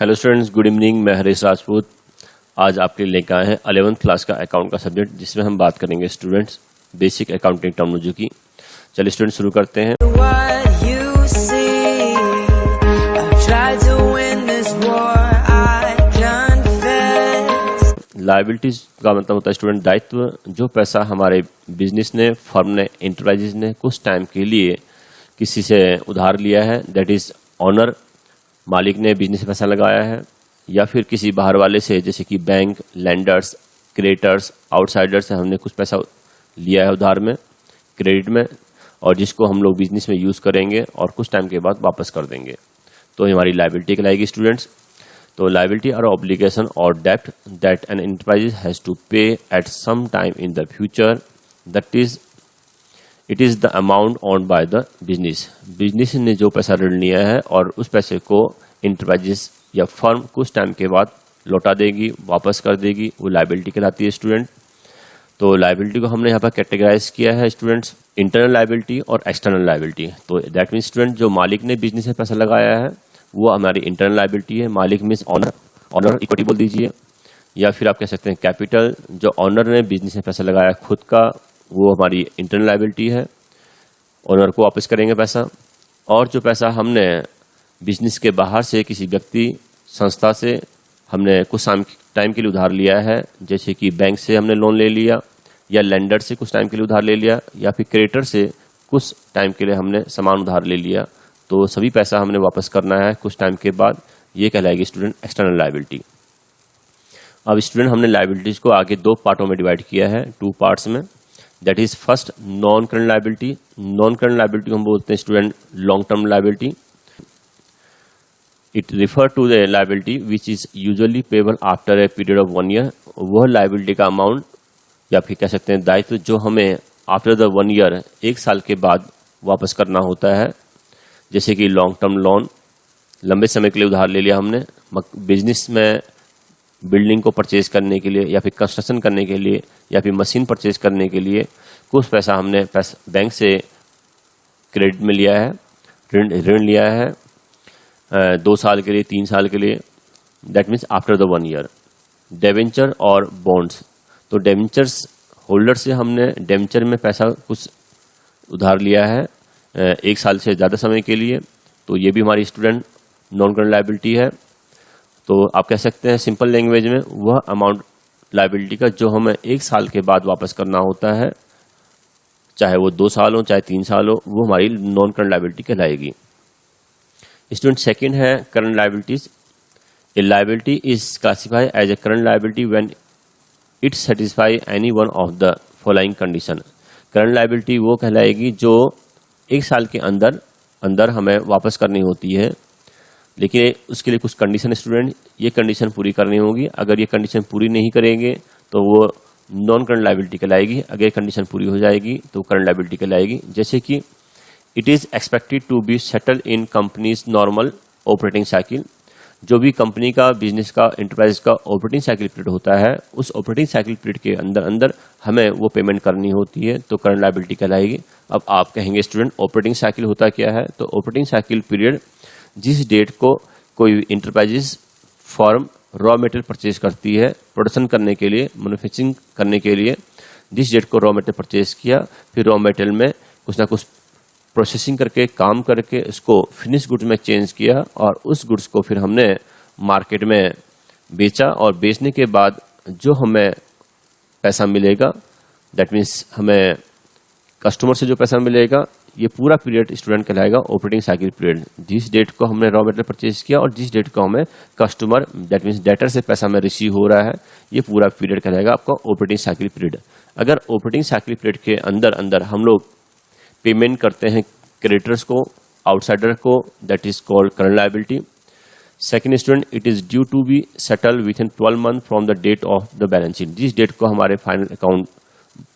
Hello students, good evening. मैं हरीश राजपूत आज आपके लिए लेकर आए हैं 11th क्लास का अकाउंट का सब्जेक्ट, जिसमें हम बात करेंगे स्टूडेंट्स बेसिक अकाउंटिंग टर्मिनोलॉजी की। चलिए स्टूडेंट्स शुरू करते हैं। लायबिलिटीज का मतलब होता है स्टूडेंट दायित्व, जो पैसा हमारे बिजनेस ने, फर्म ने, एंटरप्राइजेज ने कुछ टाइम के लिए किसी से उधार लिया है, दैट इज ऑनर, मालिक ने बिजनेस में पैसा लगाया है, या फिर किसी बाहर वाले से जैसे कि बैंक, लेंडर्स, क्रेडिटर्स, आउटसाइडर्स से हमने कुछ पैसा लिया है उधार में, क्रेडिट में, और जिसको हम लोग बिजनेस में यूज़ करेंगे और कुछ टाइम के बाद वापस कर देंगे, तो हमारी लायबिलिटी कहलाएगी स्टूडेंट्स। तो लायबिलिटी आर ऑब्लिगेशन और डेप्ट that an enterprise has to pay at some time in the future, that is it is the amount on by the business. Business ने जो पैसा ऋण लिया है और उस पैसे को इंटरप्राइजेस या फर्म कुछ टाइम के बाद लौटा देगी, वापस कर देगी, वो लायबिलिटी कहलाती है स्टूडेंट। तो लायबिलिटी को हमने यहाँ पर कैटेगराइज किया है स्टूडेंट्स, इंटरनल लायबिलिटी और एक्सटर्नल लायबिलिटी। तो दैट मीन्स स्टूडेंट जो मालिक ने बिजनेस में पैसा लगाया है वो हमारी इंटरनल लायबिलिटी है। मालिक मीन्स ऑनर, ऑनर इक्विटी बोल दीजिए, या फिर आप कह सकते हैं कैपिटल, जो ऑनर ने बिजनेस में पैसा लगाया खुद का, वो हमारी इंटरनल लायबिलिटी है, ओनर को वापस करेंगे पैसा। और जो पैसा हमने बिजनेस के बाहर से किसी व्यक्ति, संस्था से हमने कुछ टाइम के लिए उधार लिया है, जैसे कि बैंक से हमने लोन ले लिया, या लेंडर से कुछ टाइम के लिए उधार ले लिया, या फिर क्रेडिटर से कुछ टाइम के लिए हमने सामान उधार ले लिया, तो सभी पैसा हमने वापस करना है कुछ टाइम के बाद, ये कहलाएगी स्टूडेंट एक्सटर्नल लायबिलिटी। अब स्टूडेंट हमने लायबिलिटीज को आगे दो पार्टों में डिवाइड किया है, टू पार्ट्स में। That is first non current liability. Non current liability को हम बोलते हैं student long term liability. It refer to the liability which is usually payable after a period of 1 year. वह लायबिलिटी का अमाउंट, या फिर कह सकते हैं दायित्व, जो हमें आफ्टर द 1 ईयर, 1 साल के बाद वापस करना होता है। जैसे कि लॉन्ग टर्म लोन, लंबे समय के लिए उधार ले लिया हमने बिजनेस में, बिल्डिंग को परचेज करने के लिए, या फिर कंस्ट्रक्शन करने के लिए, या फिर मशीन परचेज करने के लिए कुछ पैसा हमने बैंक से क्रेडिट में लिया है, ऋण लिया है 2 साल के लिए, 3 साल के लिए, that means after the 1 year. Debenture और बॉन्ड्स, तो डेवेंचर्स होल्डर से हमने डेवेंचर में पैसा कुछ उधार लिया है 1 साल से ज़्यादा समय के लिए, तो ये भी हमारी स्टूडेंट नॉन करंट लायबिलिटी है। तो आप कह सकते हैं सिंपल लैंग्वेज में, वह अमाउंट लायबिलिटी का जो हमें 1 साल के बाद वापस करना होता है, चाहे वो 2 साल हो चाहे 3 साल हो, वो हमारी नॉन करंट लायबिलिटी कहलाएगी। स्टूडेंट सेकंड है current liabilities. A liability is classified as a current liability when it satisfy any one of the following condition. Current liability वो कहलाएगी जो 1 साल के अंदर हमें वापस करनी होती है, लेकिन उसके लिए कुछ कंडीशन स्टूडेंट, ये कंडीशन पूरी करनी होगी। अगर ये कंडीशन पूरी नहीं करेंगे तो वो नॉन करंट लायबिलिटी कहलाएगी। अगर कंडीशन पूरी हो जाएगी तो करंट लायबिलिटी कहलाएगी। जैसे कि it is expected to be settle in companies normal operating cycle. जो भी कंपनी का, बिजनेस का, एंटरप्राइज का ऑपरेटिंग साइकिल पीरियड होता है, उस ऑपरेटिंग साइकिल पीरियड के अंदर हमें वो पेमेंट करनी होती है, तो करंट लायबिलिटी कहलाएगी। अब आप कहेंगे स्टूडेंट ऑपरेटिंग साइकिल होता क्या है? तो ऑपरेटिंग साइकिल पीरियड जिस डेट को कोई enterprises firm raw material purchase करती है प्रोडक्शन करने के लिए, मैन्युफैक्चरिंग करने के लिए, जिस डेट को रॉ मटेरियल परचेज किया, फिर रॉ मटेरियल में कुछ ना कुछ प्रोसेसिंग करके, काम करके उसको फिनिश गुड्स में चेंज किया, और उस गुड्स को फिर हमने मार्केट में बेचा, और बेचने के बाद जो हमें पैसा मिलेगा, दैट मीन्स हमें कस्टमर से जो पैसा मिलेगा, ये पूरा पीरियड स्टूडेंट कहलाएगा ऑपरेटिंग साइकिल पीरियड। जिस डेट को हमने रॉ मटेरियल परचेज किया और जिस डेट को हमें कस्टमर, दैट मीन्स डेटर से पैसा हमें रिसीव हो रहा है, ये पूरा पीरियड कहलाएगा आपका ऑपरेटिंग साइकिल पीरियड। अगर ऑपरेटिंग साइकिल पीरियड के अंदर हम लोग पेमेंट करते हैं क्रेडिटर्स को, आउटसाइडर को, that is called current liability. Second student, it is due to be settle within 12 month from the date of the balance sheet. जिस डेट को हमारे फाइनल अकाउंट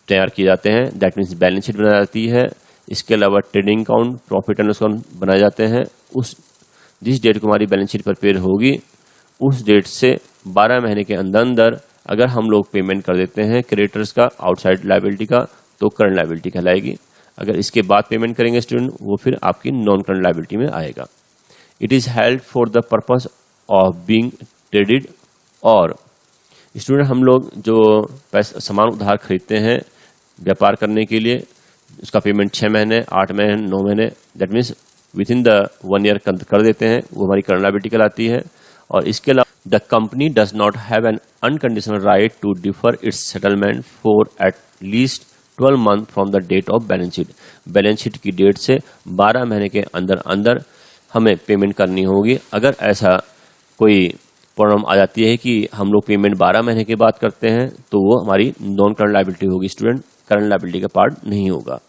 तैयार किए जाते हैं, दैट मीन्स बैलेंस शीट बनाई जाती है, इसके अलावा trading account, profit and loss account बनाए जाते हैं, उस जिस डेट को हमारी बैलेंस शीट प्रिपेयर होगी, उस डेट से 12 महीने के अंदर अगर हम लोग पेमेंट कर देते हैं क्रेडिटर्स का, आउटसाइड लायबिलिटी का, तो करंट लायबिलिटी कहलाएगी। अगर इसके बाद पेमेंट करेंगे स्टूडेंट, वो फिर आपकी नॉन करंट लायबिलिटी में आएगा। It is held for the purpose of being traded. और स्टूडेंट हम लोग जो पैसा सामान उधार खरीदते हैं व्यापार करने के लिए, उसका पेमेंट 6 महीने, 8 महीने, 9 महीने, that means with in the 1 year कर देते हैं, वो हमारी करंट लायबिलिटी कहलाती है। और इसके अलावा the company does not have an unconditional right to defer its settlement for at least 12 month from the date of balance sheet. Balance sheet की डेट से 12 महीने के अंदर अंदर हमें पेमेंट करनी होगी। अगर ऐसा कोई प्रॉब्लम आ जाती है कि हम लोग पेमेंट 12 महीने के बाद करते हैं तो वो हमारी नॉन करंट लायबिलिटी होगी स्टूडेंट, करंट लायबिलिटी का पार्ट नहीं होगा।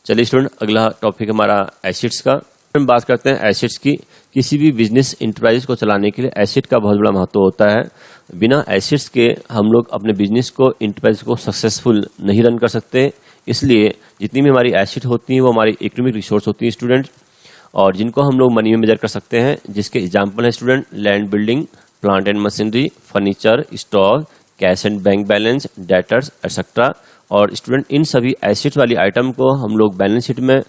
चलिए स्टूडेंट, अगला टॉपिक हमारा एसेट्स का। हम बात करते हैं एसेट्स की। किसी भी बिजनेस इंटरप्राइज को चलाने के लिए एसेट का बहुत बड़ा महत्व होता है। बिना एसेट्स के हम लोग अपने बिजनेस को, इंटरप्राइज को सक्सेसफुल नहीं रन कर सकते। इसलिए जितनी भी हमारी एसेट होती हैं वो हमारी इकोनॉमिक रिसोर्स होती हैं स्टूडेंट, और जिनको हम लोग मनी में मेजर कर सकते हैं, जिसके एग्जाम्पल है student land, building, plant and machinery, furniture, stock, cash and bank balance, debtors etcetera. और स्टूडेंट इन सभी एसेट वाली आइटम को हम लोग बैलेंस शीट में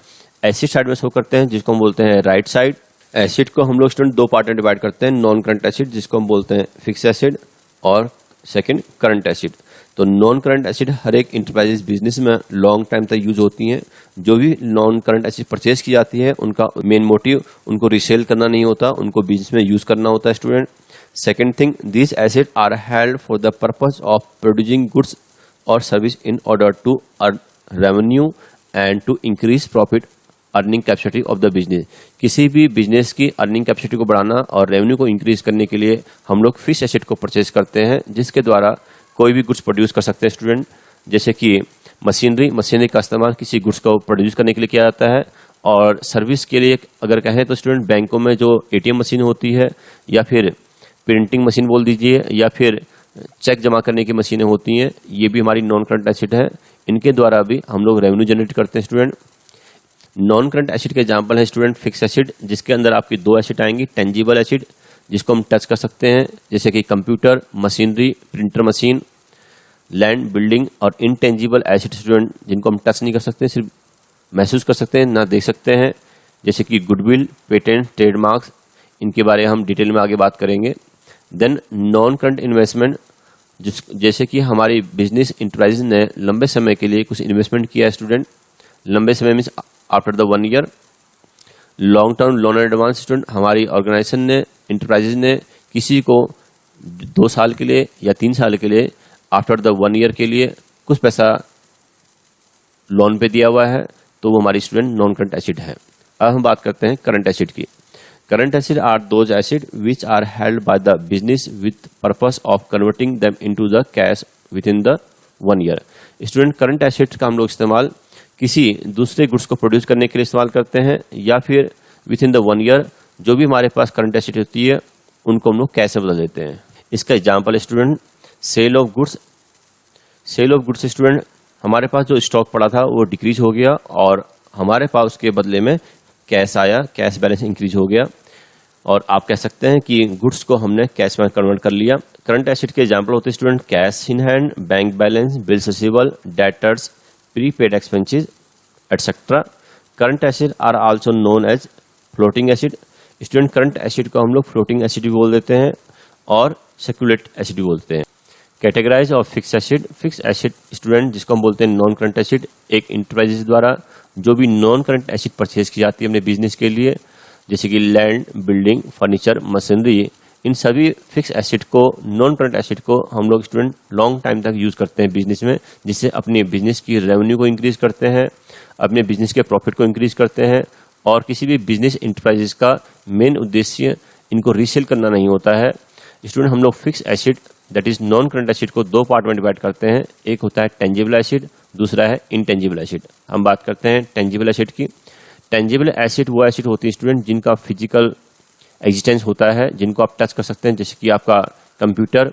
एसेट साइड में शो करते हैं, जिसको हम बोलते हैं राइट साइड। एसेट को हम लोग स्टूडेंट दो पार्ट में डिवाइड करते हैं, नॉन करंट एसेट जिसको हम बोलते हैं फिक्स एसेट, और सेकंड करंट एसेट। तो नॉन करंट एसेट हर एक इंटरप्राइजेस बिजनेस में लॉन्ग टाइम तक यूज होती हैं। जो भी नॉन करंट एसेट परचेज की जाती है उनका मेन मोटिव उनको रीसेल करना नहीं होता, उनको बिजनेस में यूज करना होता है student. Second thing, these assets are held for the purpose of producing goods or service in order to earn revenue and to increase profit earning capacity of the business। किसी भी business की earning capacity को बढ़ाना और revenue को increase करने के लिए हम लोग फिक्स एसेट को परचेज करते हैं, जिसके द्वारा कोई भी गुड्स प्रोड्यूस कर सकते हैं स्टूडेंट। जैसे कि मशीनरी का इस्तेमाल किसी गुड्स को प्रोड्यूस करने के लिए किया जाता है। और सर्विस के लिए अगर कहें तो स्टूडेंट बैंकों में जो ATM मशीन होती है, या फिर प्रिंटिंग मशीन बोल दीजिए, या फिर चेक जमा करने की मशीनें होती हैं, ये भी हमारी नॉन करंट एसेट है। इनके द्वारा भी हम लोग रेवेन्यू जनरेट करते हैं स्टूडेंट। नॉन करंट एसेट के एग्जांपल है स्टूडेंट फिक्स एसेट, जिसके अंदर आपकी दो एसेट आएंगी, टेंजिबल एसेट जिसको हम टच कर सकते हैं जैसे कि computer, machinery, printer machine, land, building. और इनटेंजिबल एसेट स्टूडेंट जिनको हम टच नहीं कर सकते, सिर्फ महसूस कर सकते हैं, ना देख सकते हैं, जैसे कि गुडविल, पेटेंट, ट्रेडमार्क्स। इनके बारे में हम डिटेल में आगे बात करेंगे। देन नॉन करंट इन्वेस्टमेंट, जैसे कि हमारी बिजनेस इंटरप्राइज ने लंबे समय के लिए कुछ इन्वेस्टमेंट किया है स्टूडेंट। लंबे समय means after the 1 year. Long term loan advance student, हमारी ऑर्गेनाइजेशन ने, इंटरप्राइजेज ने किसी को 2 साल के लिए या 3 साल के लिए आफ्टर द 1 ईयर के लिए कुछ पैसा लोन पे दिया हुआ है, तो वो हमारी स्टूडेंट नॉन करंट एसेट है। अब हम बात करते हैं करंट एसेट की। Current assets are those assets which are held by the business with purpose of converting them into the cash within the 1 year। Student current assets का हम लोग इस्तेमाल किसी दूसरे गुड्स को प्रोड्यूस करने के लिए इस्तेमाल करते हैं, या फिर विद इन द 1 ईयर जो भी हमारे पास करंट एसेट होती है उनको हम लोग कैश में बदल देते हैं। इसका एग्जाम्पल है student sale of goods. Sale of goods student, हमारे पास जो स्टॉक पड़ा था वो डिक्रीज हो गया और हमारे पास उसके बदले में कैश आया, कैश बैलेंस इंक्रीज हो गया, और आप कह सकते हैं कि गुड्स को हमने कैश में कन्वर्ट कर लिया। करंट एसेट के एग्जांपल होते हैं student cash in hand, bank balance, bills receivable, debtors, prepaid expenses etcetera. Current asset are also known as floating asset. Student current asset को हम लोग फ्लोटिंग एसेट भी बोल देते हैं और सेक्युलेट एसेट भी बोलते हैं। Categorize of fix asset. Fix asset student जिसको हम बोलते हैं नॉन करंट एसेट, एक इंटरप्राइजेस द्वारा जो भी नॉन करंट एसेट परचेज की जाती है अपने बिजनेस के लिए, जैसे कि लैंड, बिल्डिंग, फर्नीचर, मशीनरी, इन सभी फिक्स एसेट को, नॉन करंट एसेट को हम लोग स्टूडेंट लॉन्ग टाइम तक यूज करते हैं बिजनेस में, जिससे अपने बिजनेस की रेवेन्यू को इंक्रीज करते हैं, अपने बिजनेस के प्रॉफिट को इंक्रीज करते हैं। और किसी भी बिजनेस इंटरप्राइजेस का मेन उद्देश्य इनको रीसेल करना नहीं होता है। स्टूडेंट हम लोग fix asset that is non current asset को दो पार्ट में डिवाइड करते हैं, एक होता है टेंजिबल एसेट, दूसरा है इनटेंजिबल एसेट। हम बात करते हैं टेंजिबल एसेट की। टेंजिबल एसेट वो एसेट होती है स्टूडेंट जिनका फिजिकल एग्जिस्टेंस होता है, जिनको आप टच कर सकते हैं, जैसे कि आपका कंप्यूटर,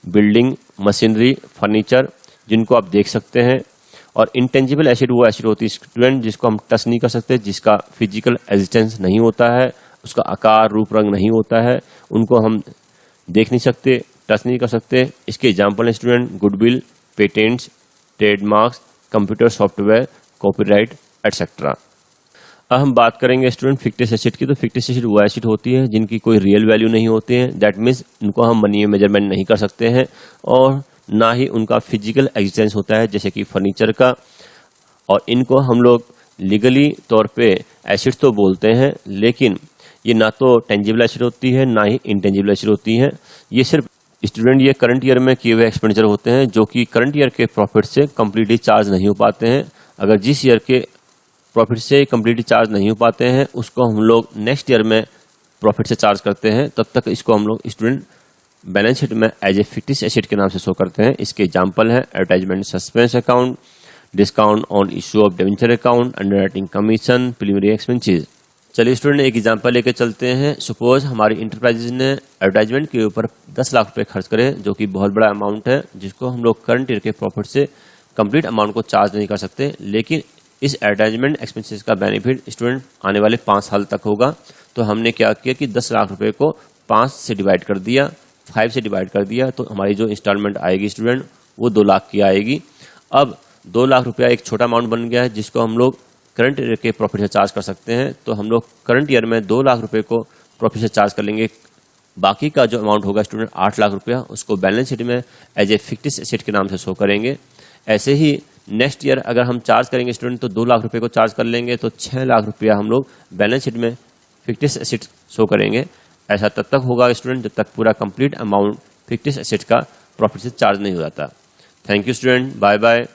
बिल्डिंग, मशीनरी, फर्नीचर, जिनको आप देख सकते हैं। और इंटेंजिबल एसेट वो एसेट होती है स्टूडेंट जिसको हम टच नहीं कर सकते, जिसका फिजिकल एग्जिस्टेंस नहीं होता है, उसका आकार, रूप, रंग नहीं होता है, उनको हम देख नहीं सकते, टच नहीं कर सकते। इसके एग्जाम्पल है student goodwill, patents, trademarks, computer software, copyright etcetera. अब हम बात करेंगे स्टूडेंट फिक्टिस एसेट की। तो फिक्टिस एसेट वो एसेट होती है जिनकी कोई रियल वैल्यू नहीं होती है, दैट मीन्स इनको हम मनी में मेजरमेंट नहीं कर सकते हैं और ना ही उनका फिजिकल एग्जिस्टेंस होता है, जैसे कि फर्नीचर का। और इनको हम लोग लीगली तौर पे एसेट तो बोलते हैं, लेकिन ये ना तो टेंजिबल एसेट होती है ना ही इंटेंजिबल एसेट होती है। ये सिर्फ स्टूडेंट ये करंट ईयर में किए हुए एक्सपेंडिचर होते हैं जो कि करंट ईयर के प्रॉफिट से कम्प्लीटली चार्ज नहीं हो पाते हैं। अगर जिस ईयर के प्रॉफिट से कम्प्लीटली चार्ज नहीं हो पाते हैं उसको हम लोग नेक्स्ट ईयर में प्रॉफिट से चार्ज करते हैं, तब तक इसको हम लोग स्टूडेंट बैलेंस शीट में एज ए फिक्टिस एसेट के नाम से शो करते हैं। इसके एग्जांपल है advertisement suspense account, discount on issue of debenture account, underwriting commission, preliminary expenses. चलिए स्टूडेंट एक एग्जांपल लेके चलते हैं। सपोज हमारी इंटरप्राइजेज ने एडवर्टाइजमेंट के ऊपर 10 लाख रुपए खर्च करे, जो कि बहुत बड़ा अमाउंट है, जिसको हम लोग करंट ईयर के प्रॉफिट से कंप्लीट अमाउंट को चार्ज नहीं कर सकते। लेकिन इस एडवर्टाइजमेंट एक्सपेंसेस का बेनिफिट स्टूडेंट आने वाले 5 साल तक होगा। तो हमने क्या किया कि 10 लाख रुपए को 5 से डिवाइड कर दिया, 5 से डिवाइड कर दिया, तो हमारी जो इंस्टॉलमेंट आएगी स्टूडेंट वो 2 लाख की आएगी। अब 2 लाख रुपया एक छोटा अमाउंट बन गया है जिसको हम लोग करंट ईयर के प्रॉफिट से चार्ज कर सकते हैं। तो हम लोग करंट ईयर में 2 लाख रुपए को प्रॉफिट से चार्ज कर लेंगे। बाकी का जो अमाउंट होगा स्टूडेंट 8 लाख रुपया, उसको बैलेंस शीट में एज ए फिक्टिस एसेट के नाम से शो करेंगे। ऐसे ही नेक्स्ट ईयर अगर हम चार्ज करेंगे स्टूडेंट तो 2 लाख रुपए को चार्ज कर लेंगे, तो 6 लाख रुपया हम लोग बैलेंस शीट में फिक्टिस एसेट शो करेंगे। ऐसा तब तक होगा स्टूडेंट जब तक पूरा कंप्लीट अमाउंट फिक्टिस एसेट का प्रॉफिट से चार्ज नहीं हो जाता। Thank you student, bye bye.